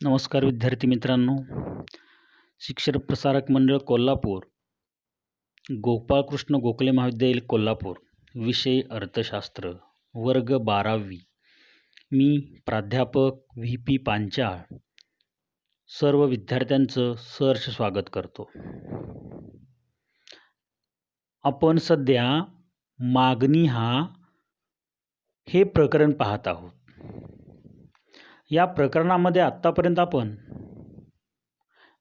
नमस्कार विद्यार्थी मित्रांनो. शिक्षण प्रसारक मंडळ कोल्हापूर, गोपाळकृष्ण गोखले महाविद्यालय कोल्हापूर, विषय अर्थशास्त्र, वर्ग 12वी. मी प्राध्यापक व्ही पी पांचाळ सर्व विद्यार्थ्यांचं सहर्ष स्वागत करतो. आपण सध्या मागणी हे प्रकरण पाहत आहोत. या प्रकरणामध्ये आत्तापर्यंत आपण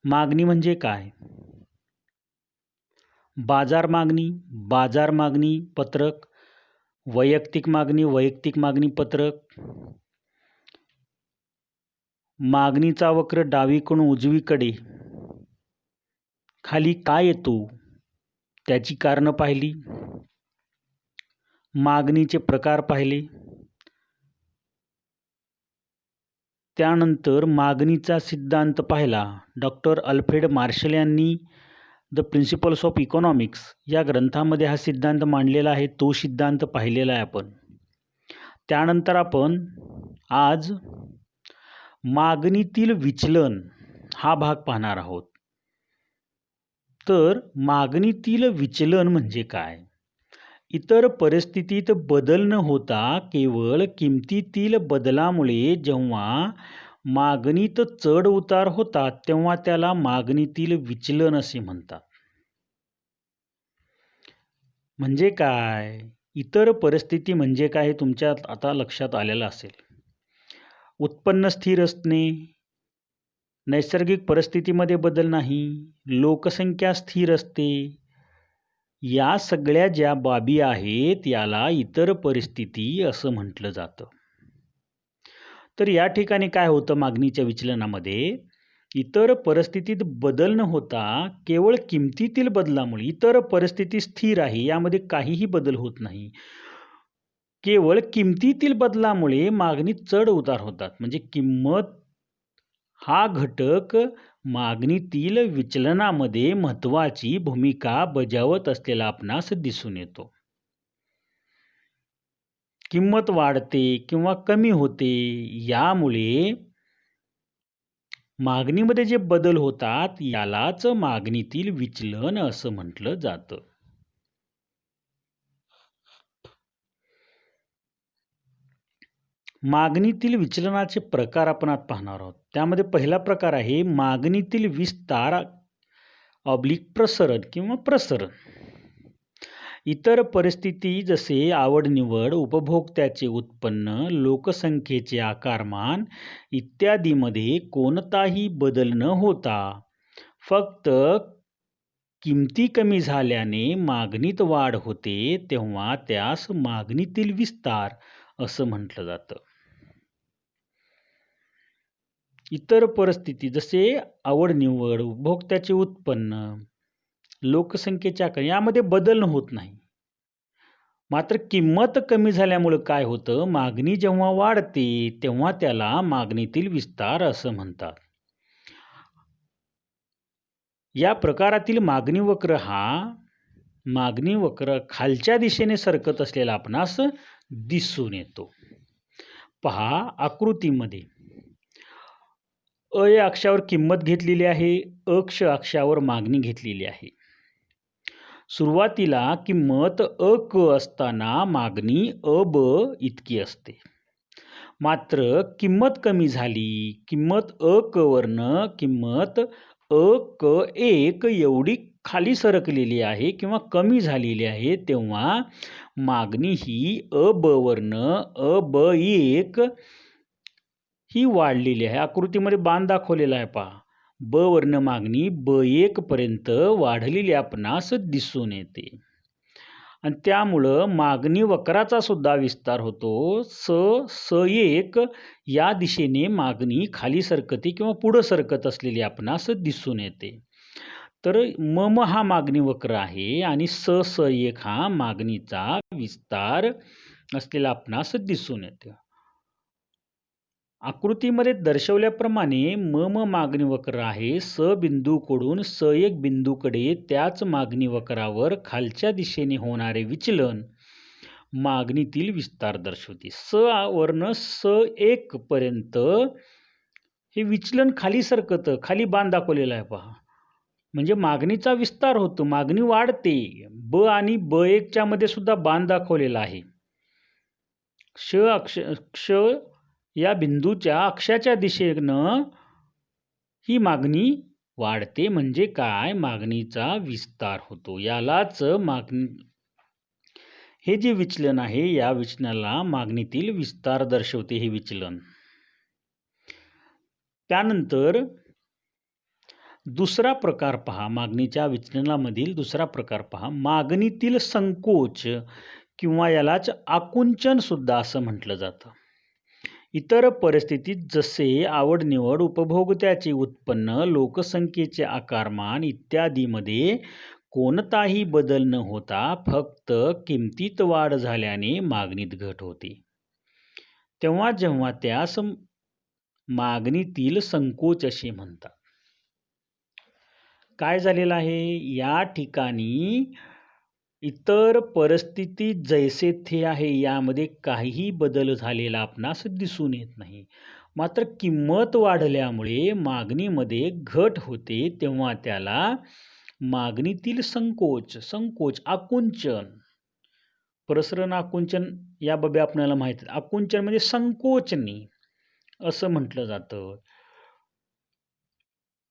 मागणी म्हणजे काय, बाजार मागणी पत्रक, वैयक्तिक मागणी पत्रक, मागणीचा वक्र डावीकडून उजवीकडे खाली काय येतो त्याची कारणं पाहिली, मागणीचे प्रकार पाहिले, त्यानंतर मागणीचा सिद्धांत पाहिला. डॉक्टर अल्फ्रेड मार्शल यांनी द प्रिन्सिपल्स ऑफ इकॉनॉमिक्स या ग्रंथामध्ये हा सिद्धांत मांडलेला आहे. तो सिद्धांत पाहिलेला आहे आपण. त्यानंतर आपण आज मागणीतील विचलन हा भाग पाहणार आहोत. तर मागणीतील विचलन म्हणजे काय? इतर परिस्थितीत बदल न होता केवळ किमतीतील बदलामुळे जेव्हा मागणीत चढ उतार होतात तेव्हा त्याला मागणीतील विचलन असे म्हणतात. म्हणजे काय? इतर परिस्थिती म्हणजे काय हे तुमच्या आता लक्षात आलेलं असेल. उत्पन्न स्थिर असणे, नैसर्गिक परिस्थितीमध्ये बदल नाही, लोकसंख्या स्थिर असते, या सगळ्या ज्या बाबी आहेत याला इतर परिस्थिती असं म्हटलं जातं. तर या ठिकाणी काय होतं मागणीच्या विचलनामध्ये? इतर परिस्थितीत बदल न होता केवळ किमतीतील बदलामुळे, इतर परिस्थिती स्थिर आहे यामध्ये काहीही बदल होत नाही, केवळ किमतीतील बदलामुळे मागणीत चढ उतार होतात. म्हणजे किंमत हा घटक मागणीतील विचलनामध्ये महत्त्वाची भूमिका बजावत असलेला आपणास दिसून येतो. किंमत वाढते किंवा कमी होते यामुळे मागणीमध्ये जे बदल होतात यालाच मागणीतील विचलन असं म्हटलं जातं. मागणीतील विचलनाचे प्रकार आपण आज पाहणार आहोत. त्यामध्ये पहिला प्रकार आहे मागणीतील विस्तार प्रसरण किंवा प्रसरण. इतर परिस्थिती जसे आवड-निवड, उपभोक्त्याचे उत्पन्न, लोकसंख्येचे आकारमान इत्यादीमध्ये कोणताही बदल न होता फक्त किमती कमी झाल्याने मागणीत वाढ होते तेव्हा त्यास मागणीतील विस्तार असं म्हटलं जातं. इतर परिस्थिती जसे आवड-निवड, उपभोक्त्याचे उत्पन्न, लोकसंख्येच्या आकार यामध्ये बदल होत नाही. मात्र किंमत कमी झाल्यामुळे काय होतं, मागणी जेव्हा वाढते तेव्हा त्याला मागणीतील विस्तार असं म्हणतात. या प्रकारातील मागणी वक्र खालच्या दिशेने सरकत असलेला आपणास दिसून येतो. पहा आकृतीमध्ये या अक्षावर किंमत घेतलेली आहे, अक्ष अक्षावर मागणी घेतलेली आहे. सुरुवातीला किंमत क असताना मागणी ब इतकी असते. मात्र किंमत कमी झाली, किंमत क वरनं किंमत क1 एवढी खाली सरकलेली आहे किंवा कमी झालेली आहे तेव्हा मागणी ही ब वरनं ब1 ही वाढलेली आहे. आकृतीमध्ये बाण दाखवलेला आहे पहा. ब वर्ण मागणी ब1 पर्यंत वाढलेली आपणास दिसून येते आणि त्यामुळं मागणी वक्राचा सुद्धा विस्तार होतो. स1 या दिशेने मागणी खाली सरकते किंवा पुढं सरकत असलेली आपणास दिसून येते. तर म हा मागणी वक्र आहे आणि स1 हा मागणीचा विस्तार असलेला आपणास दिसून येते. आकृतीमध्ये दर्शवल्याप्रमाणे म मागणी वक्र आहे. स बिंदूकडून स1 बिंदूकडे त्याच मागणी वक्रावर खालच्या दिशेने होणारे विचलन मागणीतील विस्तार दर्शवते. स वरनं स1 पर्यंत हे विचलन खाली सरकतं, खाली बाण दाखवलेला आहे पहा. म्हणजे मागणीचा विस्तार होतो, मागणी वाढते. ब आणि ब1च्या मध्ये सुद्धा बाण दाखवलेला आहे. क्ष या बिंदूच्या अक्षाच्या दिशेनं ही मागणी वाढते. म्हणजे काय? मागणीचा विस्तार होतो. यालाच मागणी, हे जे विचलन आहे या विचलनाला मागणीतील विस्तार दर्शवते हे विचलन. त्यानंतर दुसरा प्रकार पहा, मागणीच्या विचलनामधील दुसरा प्रकार पहा, मागणीतील संकोच किंवा यालाच आकुंचन सुद्धा असं म्हटलं जातं. इतर परिस्थितीत जसे आवड-निवड, उपभोगत्याचे उत्पन्न, लोकसंख्येचे आकारमान इत्यादीमध्ये कोणताही बदल न होता फक्त किमतीत वाढ झाल्याने मागणीत घट होते, तेव्हा जेव्हा त्यास मागणीतील संकोच असे म्हणतात. काय झालेलं आहे? या ठिकाणी इतर परिस्थिती जैसे थे आहे यामध्ये काहीही बदल झालेला आपणास दिसून येत नाही. मात्र किंमत वाढल्यामुळे मागणीमध्ये घट होते, तेव्हा त्याला मागणीतील संकोच, आकुंचन, प्रसरण आकुंचन या बाबी आपल्याला माहिती आहे. आकुंचन म्हणजे संकोचने असं म्हटलं जातं.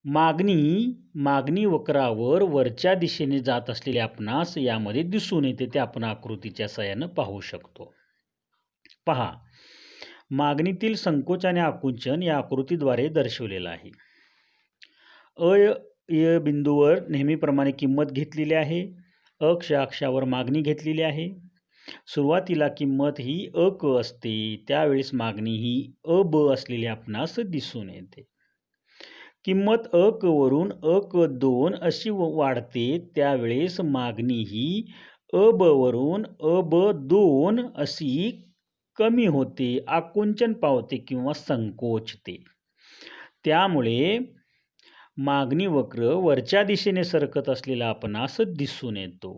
मागणी वक्रावर वरच्या दिशेने जात असलेले आपणास यामध्ये दिसून येते, ते आपण आकृतीच्या सहाय्याने पाहू शकतो. पहा, मागणीतील संकोच आणि आकुंचन या आकृतीद्वारे दर्शवलेलं आहे. य बिंदूवर नेहमीप्रमाणे किंमत घेतलेली आहे. अक्षावर मागणी घेतलेली आहे. सुरुवातीला किंमत ही अक असते, त्यावेळेस मागणी ही अब असलेली आपणास दिसून येते. किंमत अक वरून अक 2 अशी वाढते, त्यावेळेस मागणी ही अब वरून अब 2 अशी कमी होते, आकुंचन पावते किंवा संकोचते. त्यामुळे मागणी वक्र वरच्या दिशेने सरकत असलेला आपणास दिसून येतो.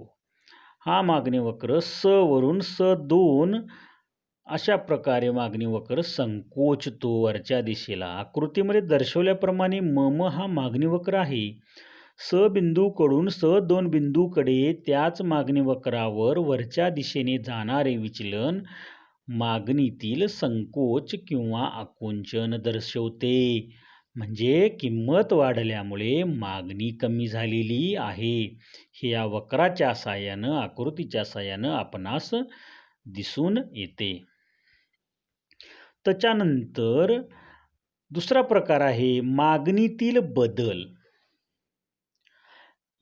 हा मागणी वक्र स वरून स2 अशा प्रकारे मागणी वक्र संकोचतो वरच्या दिशेला. आकृतीमध्ये दर्शवल्याप्रमाणे मम हा मागणी वक्र आहे. स बिंदूकडून स2 बिंदूकडे त्याच मागणी वक्रावर वरच्या दिशेने जाणारे विचलन मागणीतील संकोच किंवा आकुंचन दर्शवते. म्हणजे किंमत वाढल्यामुळे मागणी कमी झालेली आहे, हे या वक्राच्या साहाय्यानं, आकृतीच्या साहाय्यानं आपणास दिसून येते. त्याच्यानंतर दुसरा प्रकार आहे मागणीतील बदल.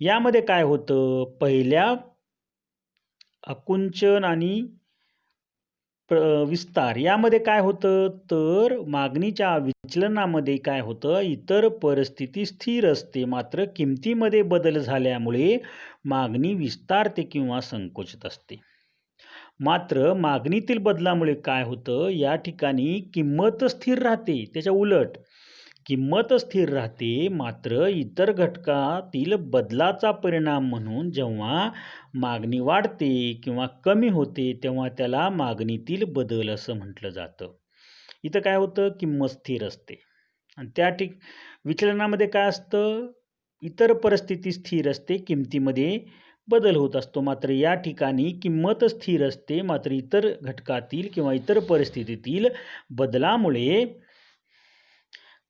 यामध्ये काय होतं? पहिल्या आकुंचन आणि विस्तार यामध्ये काय होतं? तर मागणीच्या विचलनामध्ये काय होतं? इतर परिस्थिती स्थिर असते, मात्र किमतीमध्ये बदल झाल्यामुळे मागणी विस्तारते किंवा संकोचत असते. मात्र मागणीतील बदलामुळे काय होतं? या ठिकाणी किंमत स्थिर राहते. त्याच्या उलट किंमत स्थिर राहते, मात्र इतर घटकातील बदलाचा परिणाम म्हणून जेव्हा मागणी वाढते किंवा कमी होते, तेव्हा त्याला मागणीतील बदल असं म्हटलं जातं. इथं काय होतं? किंमत स्थिर असते आणि त्या विचलनामध्ये काय असतं? इतर परिस्थिती स्थिर असते, किमतीमध्ये बदल होत असतो. मात्र या ठिकाणी किंमत स्थिर असते, मात्र इतर घटकातील किंवा इतर परिस्थितीतील बदलामुळे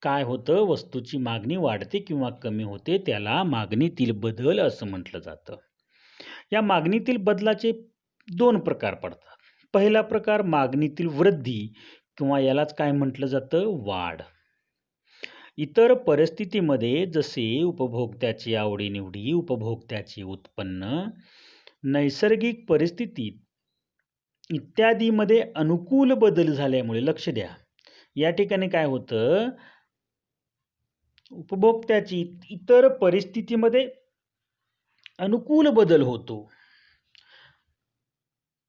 काय होतं? वस्तूची मागणी वाढते किंवा कमी होते, त्याला मागणीतील बदल असं म्हटलं जातं. या मागणीतील बदलाचे 2 प्रकार पडतात. पहिला प्रकार मागणीतील वृद्धी किंवा यालाच काय म्हटलं जातं? वाढ. इतर परिस्थितीमध्ये जसे उपभोक्त्याची आवडीनिवडी, उपभोक्त्याचे उत्पन्न, नैसर्गिक परिस्थितीत इत्यादीमध्ये अनुकूल बदल झाल्यामुळे, लक्ष द्या, या ठिकाणी काय होतं? उपभोक्त्याची इतर परिस्थितीमध्ये अनुकूल बदल होतो.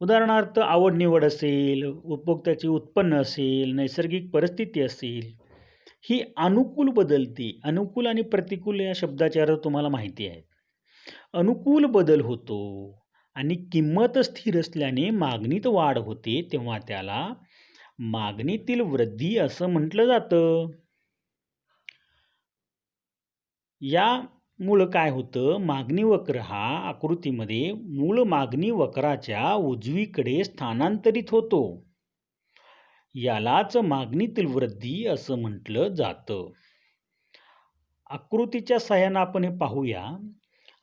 उदाहरणार्थ आवड निवड असेल, उपभोक्त्याचे उत्पन्न असेल, नैसर्गिक परिस्थिती असेल, ही अनुकूल बदलते. अनुकूल आणि प्रतिकूल या शब्दाचे अर्थ तुम्हाला माहिती आहे. अनुकूल बदल होतो आणि किंमत स्थिर असल्याने मागणीत वाढ होते, तेव्हा त्याला मागणीतील वृद्धी असं म्हटलं जातं. यामुळं काय होतं, मागणी वक्र हा आकृतीमध्ये मूळ मागणी वक्राच्या उजवीकडे स्थानांतरित होतो. यालाच मागणीतील वृद्धी असं म्हटलं जातं. आकृतीच्या सहाय्यानं आपण हे पाहूया.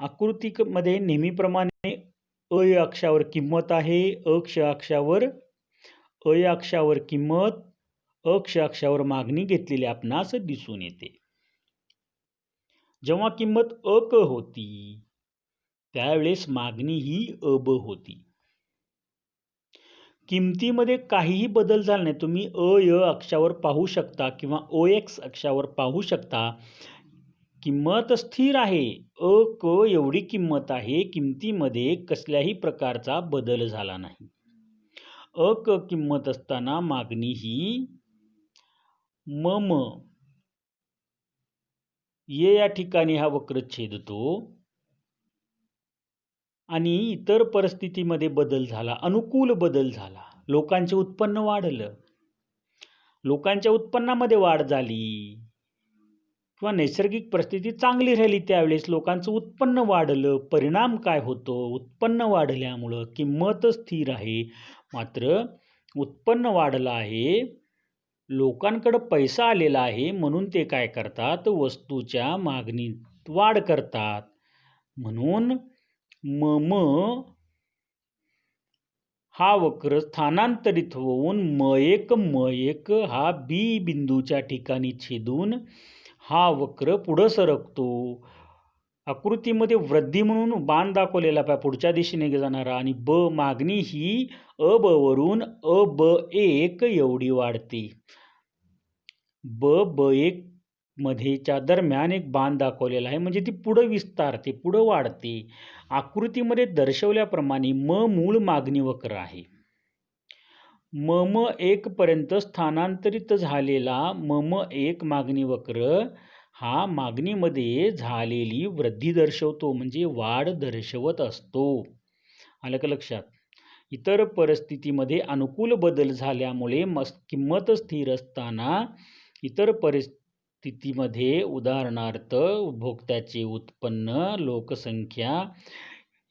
आकृतीमध्ये नेहमीप्रमाणे अ या अक्षावर किंमत आहे, अक्ष अक्षावर किंमत, अक्ष अक्षावर मागणी घेतलेली आपणास दिसून येते. जेव्हा किंमत अक होती त्यावेळेस मागणी ही अब होती. किमतीमध्ये काहीही बदल झाला नाही. तुम्ही य अक्षावर पाहू शकता किंवा OX अक्षावर पाहू शकता. किंमत स्थिर आहे. क एवढी किंमत आहे. किमतीमध्ये कसल्याही प्रकारचा बदल झाला नाही. अक किंमत असताना मागणी ही मम ये या ठिकाणी हा वक्र छेदतो आणि इतर परिस्थितीमध्ये बदल झाला, अनुकूल बदल झाला. लोकांचे उत्पन्न वाढलं, लोकांच्या उत्पन्नामध्ये वाढ झाली किंवा नैसर्गिक परिस्थिती चांगली राहिली, त्यावेळेस लोकांचं उत्पन्न वाढलं. परिणाम काय होतो, उत्पन्न वाढल्यामुळं किंमत स्थिर आहे, मात्र उत्पन्न वाढलं आहे, लोकांकडे पैसा आलेला आहे, म्हणून ते काय करतात, वस्तूच्या मागणीत वाढ करतात. म्हणून मम हा वक्र स्थानांतरित होऊन म एक हा बी बिंदूच्या ठिकाणी छेदून हा वक्र पुढं सरकतो. आकृतीमध्ये वृद्धी म्हणून बाण दाखवलेला पाहिजे पुढच्या दिशेने जाणारा, आणि मागणी ही अब वरून ab1 एवढी वाढते. b1 मध्येच्या दरम्यान एक बाण दाखवलेला आहे, म्हणजे ती पुढे विस्तारते, पुढे वाढते. आकृतीमध्ये दर्शवल्याप्रमाणे मूळ मागणी वक्र आहे. m1 पर्यंत स्थानांतरित झालेला m1 मागणी वक्र हा मागणीमध्ये झालेली वृद्धी दर्शवतो, म्हणजे वाढ दर्शवत असतो. आलं का लक्षात? इतर परिस्थितीमध्ये अनुकूल बदल झाल्यामुळे किंमत स्थिर असताना इतर परिस्थितीमध्ये, उदाहरणार्थ उपभोक्त्याचे उत्पन्न, लोकसंख्या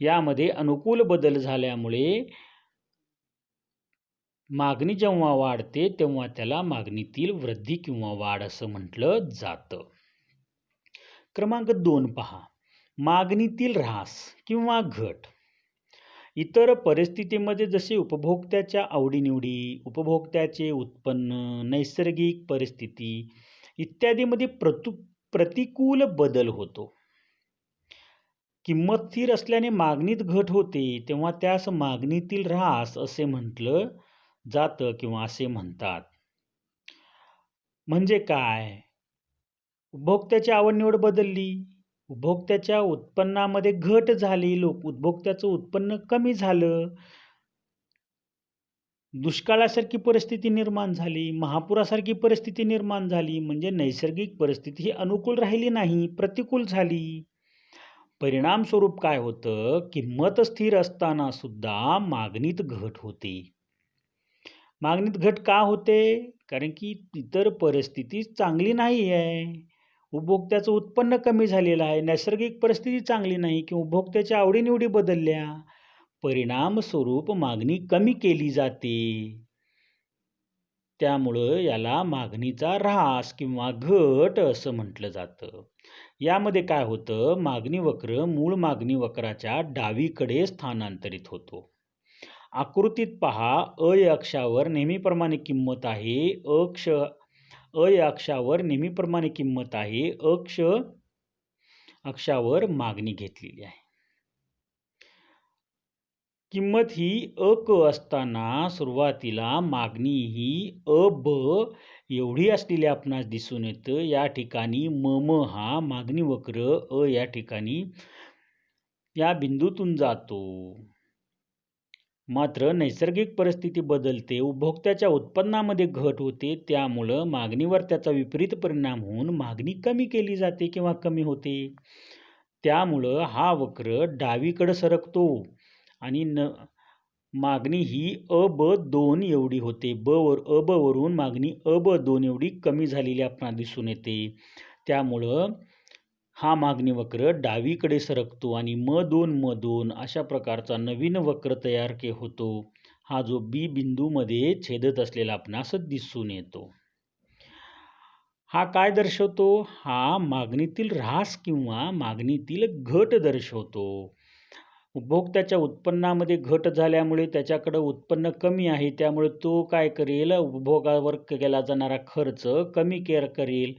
यामध्ये अनुकूल बदल झाल्यामुळे मागणी जेव्हा वाढते तेव्हा त्याला मागणीतील वृद्धी किंवा वाढ असं म्हटलं जातं. क्रमांक 2 पहा, मागणीतील ऱ्हास किंवा घट. इतर परिस्थितीमध्ये जसे उपभोक्त्याच्या आवडीनिवडी, उपभोक्त्याचे उत्पन्न, नैसर्गिक परिस्थिती इत्यादीमध्ये प्रतिकूल बदल होतो. किंमत स्थिर असल्याने मागणीत घट होते, तेव्हा त्यास मागणीतील ऱ्हास असे म्हटलं जातं किंवा असे म्हणतात. म्हणजे काय? उपभोक्त्याची आवडनिवड बदलली, उपभोक्त्याच्या उत्पन्नामध्ये घट झाली, उपभोक्त्याचं उत्पन्न कमी झालं, दुष्काळासारखी परिस्थिती निर्माण झाली, महापुरासारखी परिस्थिती निर्माण झाली, म्हणजे नैसर्गिक परिस्थिती ही अनुकूल राहिली नाही, प्रतिकूल झाली. परिणाम स्वरूप काय होतं, किंमत स्थिर असताना सुद्धा मागणीत घट होते. मागणीत घट का होते? कारण की इतर परिस्थिती चांगली नाही आहे, उपभोक्त्याचं उत्पन्न कमी झालेलं आहे, नैसर्गिक परिस्थिती चांगली नाही किंवा उपभोक्त्याच्या आवडीनिवडी बदलल्या, परिणाम स्वरूप मागणी कमी केली जाते. त्यामुळं याला मागणीचा ऱ्हास किंवा घट असं म्हटलं जातं. यामध्ये काय होतं, मागणी वक्र मूळ मागणी वक्राच्या डावीकडे स्थानांतरित होतो. आकृतीत पहा, अक्षावर नेहमीप्रमाणे किंमत आहे, अक्षावर नेहमीप्रमाणे किंमत आहे, अक्षावर मागणी घेतलेली आहे. किंमत ही अक असताना सुरुवातीला मागणी ही अब एवढी असलेली आपणास दिसून येतं. या ठिकाणी मम हा मागणी वक्र या ठिकाणी या बिंदूतून जातो, मात्र नैसर्गिक परिस्थिती बदलते, उपभोक्त्याच्या उत्पन्नामध्ये घट होते, त्यामुळं मागणीवर त्याचा विपरीत परिणाम होऊन मागणी कमी केली जाते किंवा कमी होते. त्यामुळं हा वक्र डावीकडे सरकतो आणि मागणी ही अब2 एवढी होते. अब वरून मागणी अब2 एवढी कमी झालेली आपणास दिसून येते. त्यामुळं हा मागणी वक्र डावीकडे सरकतो आणि म2 अशा प्रकारचा नवीन वक्र तयार होतो. हा जो बी बिंदूमध्ये छेदत असलेला आपणास दिसून येतो. हा काय दर्शवतो? हा मागणीतील ऱ्हास किंवा मागणीतील घट दर्शवतो. उपभोक्त्याच्या उत्पन्नामध्ये घट झाल्यामुळे त्याच्याकडे उत्पन्न कमी आहे, त्यामुळे तो काय करेल? उपभोगावर केला जाणारा खर्च कमी करेल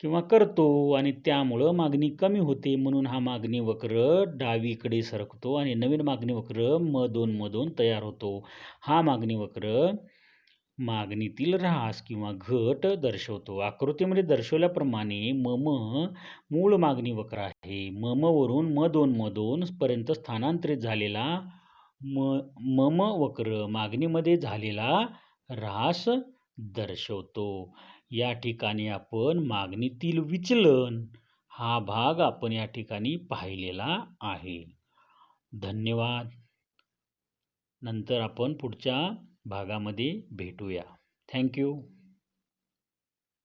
किंवा करतो आणि त्यामुळं मागणी कमी होते. म्हणून हा मागणी वक्र डावीकडे सरकतो आणि नवीन मागणी वक्र म2 तयार होतो. हा मागणी वक्र मागणीतील ऱ्हास किंवा घट दर्शवतो. आकृतीमध्ये दर्शवल्याप्रमाणे मूळ मागणी वक्र आहे. वरून म2 पर्यंत स्थानांतरित झालेला वक्र मागणीमध्ये झालेला ऱ्हास दर्शवतो. या ठिकाणी आपण मागणीतील विचलन हा भाग आपण या ठिकाणी पाहिलेला आहे. धन्यवाद. नंतर आपण पुढच्या भागामध्ये भेटूया. Thank you.